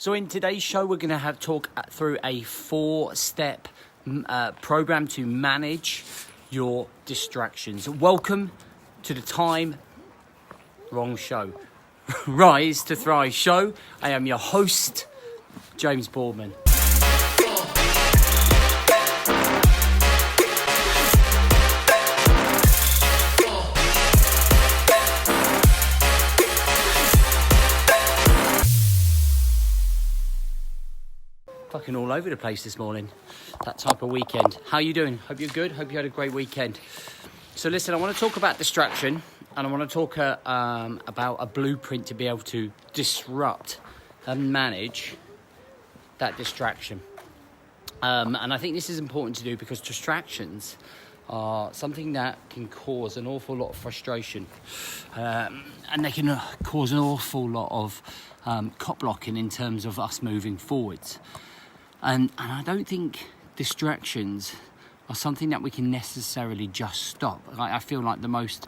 So in today's show, we're going to talk through a 4-step program to manage your distractions. Welcome to the wrong show, Rise to Thrive show. I am your host, James Boardman. Fucking all over the place this morning, that type of weekend. How you doing? Hope you're good. Hope you had a great weekend. So listen, I want to talk about distraction, and I want to talk about a blueprint to be able to disrupt and manage that distraction. And I think this is important to do because distractions are something that can cause an awful lot of frustration, and they can cause an awful lot of cop blocking in terms of us moving forwards. And I don't think distractions are something that we can necessarily just stop. I feel like the most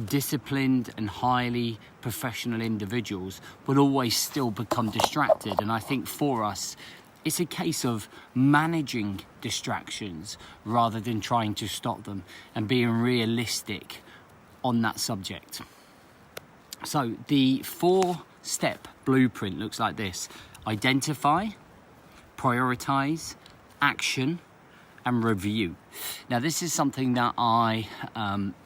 disciplined and highly professional individuals will always still become distracted. And I think for us, it's a case of managing distractions rather than trying to stop them and being realistic on that subject. So the 4-step blueprint looks like this: identify, prioritize, action, and review. Now, this is something that I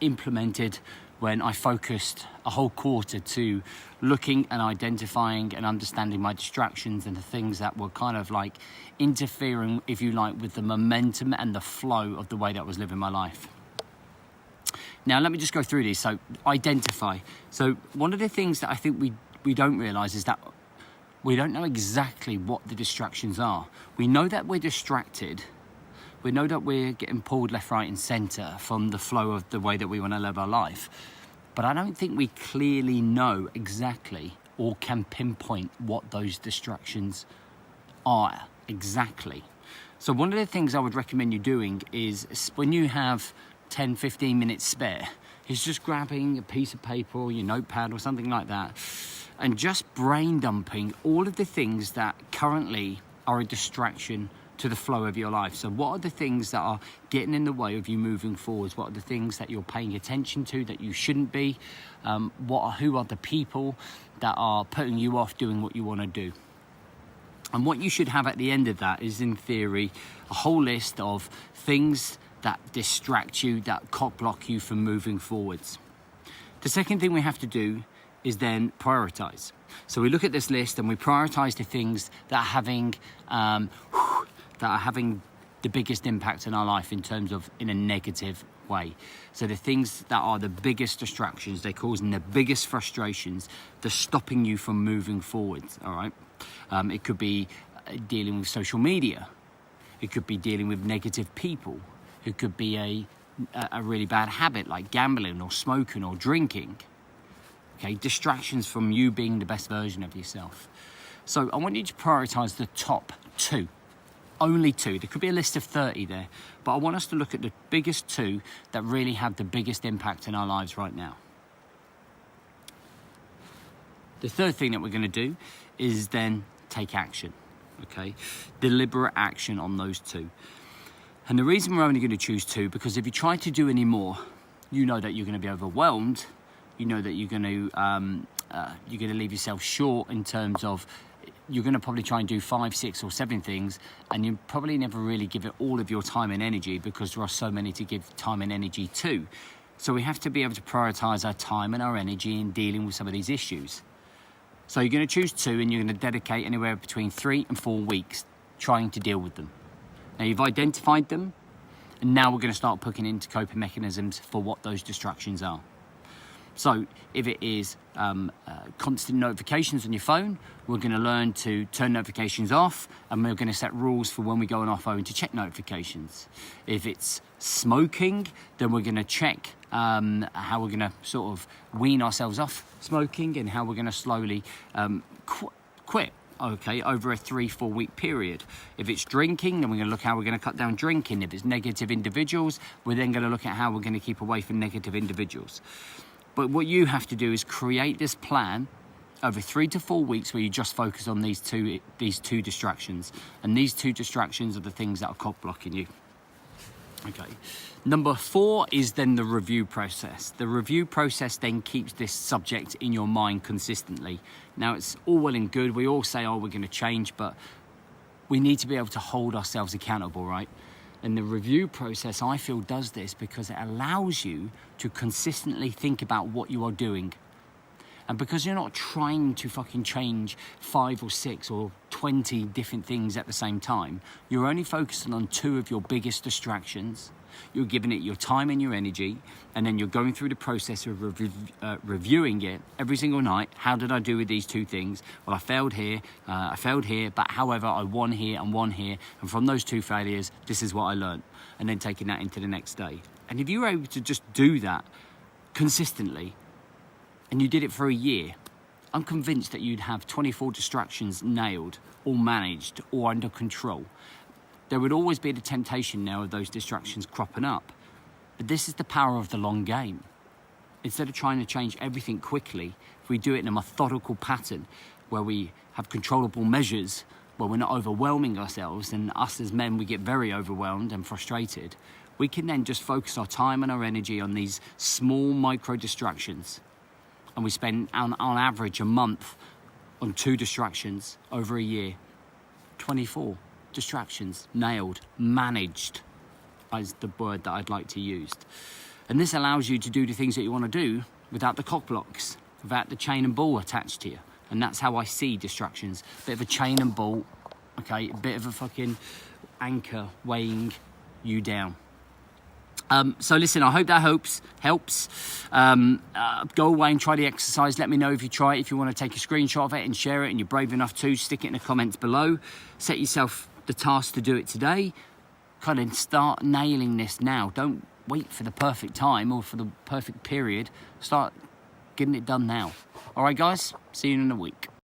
implemented when I focused a whole quarter to looking and identifying and understanding my distractions and the things that were kind of like interfering, if you like, with the momentum and the flow of the way that I was living my life. Now, let me just go through these. So, identify. So, one of the things that I think we don't realize is that we don't know exactly what the distractions are. We know that we're distracted. We know that we're getting pulled left, right, and centre from the flow of the way that we want to live our life. But I don't think we clearly know exactly or can pinpoint what those distractions are exactly. So one of the things I would recommend you doing is when you have 10, 15 minutes spare, is just grabbing a piece of paper or your notepad or something like that, and just brain dumping all of the things that currently are a distraction to the flow of your life. So what are the things that are getting in the way of you moving forwards? What are the things that you're paying attention to that you shouldn't be? Who are the people that are putting you off doing what you want to do? And what you should have at the end of that is, in theory, a whole list of things that distract you, that cock block you from moving forwards. The second thing we have to do is then prioritize. So we look at this list and we prioritize the things that are having the biggest impact in our life in terms of in a negative way. So the things that are the biggest distractions, they're causing the biggest frustrations, they're stopping you from moving forwards, all right? It could be dealing with social media. It could be dealing with negative people. It could be a really bad habit like gambling or smoking or drinking. Okay, distractions from you being the best version of yourself. So I want you to prioritize the top 2. Only 2. There could be a list of 30 there, but I want us to look at the biggest 2 that really have the biggest impact in our lives right now. The third thing that we're going to do is then take action. Okay, deliberate action on those 2. And the reason we're only going to choose 2, because if you try to do any more, you know that you're going to be overwhelmed. You know that you're going to leave yourself short in terms of you're going to probably try and do 5, 6, or 7 things, and you probably never really give it all of your time and energy because there are so many to give time and energy to. So we have to be able to prioritize our time and our energy in dealing with some of these issues. So you're going to choose 2, and you're going to dedicate anywhere between 3 and 4 weeks trying to deal with them. Now you've identified them, and now we're going to start putting into coping mechanisms for what those distractions are. So if it is constant notifications on your phone, we're going to learn to turn notifications off, and we're going to set rules for when we go on our phone to check notifications. If it's smoking, then we're going to check how we're going to sort of wean ourselves off smoking and how we're going to slowly quit. Okay, over a 3-4 week period. If it's drinking, then we're going to look how we're going to cut down drinking. If it's negative individuals, we're then going to look at how we're going to keep away from negative individuals. But what you have to do is create this plan over 3 to 4 weeks where you just focus on these two distractions. And these two distractions are the things that are cock blocking you. Okay. Number 4 is then the review process. The review process then keeps this subject in your mind consistently. Now, it's all well and good. We all say, oh, we're going to change, but we need to be able to hold ourselves accountable, right? And the review process, I feel, does this because it allows you to consistently think about what you are doing. And because you're not trying to fucking change 5 or 6 or 20 different things at the same time, you're only focusing on 2 of your biggest distractions. You're giving it your time and your energy, and then you're going through the process of reviewing it every single night. How did I do with these 2 things? Well, I failed here, but however, I won here and won here. And from those 2 failures, this is what I learned. And then taking that into the next day. And if you were able to just do that consistently, and you did it for a year, I'm convinced that you'd have 24 distractions nailed, all managed, or under control. There would always be the temptation now of those distractions cropping up. But this is the power of the long game. Instead of trying to change everything quickly, if we do it in a methodical pattern where we have controllable measures, where we're not overwhelming ourselves, and us as men, we get very overwhelmed and frustrated, we can then just focus our time and our energy on these small micro distractions. And we spend, on average, a month on 2 distractions over a year. 24 distractions, nailed, managed, is the word that I'd like to use. And this allows you to do the things that you want to do without the cock blocks, without the chain and ball attached to you. And that's how I see distractions. Bit of a chain and ball, okay? A bit of a fucking anchor weighing you down. So listen, I hope that helps. Go away and try the exercise. Let me know if you try it. If you want to take a screenshot of it and share it, and you're brave enough to, stick it in the comments below. Set yourself the task to do it today. Kind of start nailing this now. Don't wait for the perfect time or for the perfect period. Start getting it done now. All right, guys? See you in a week.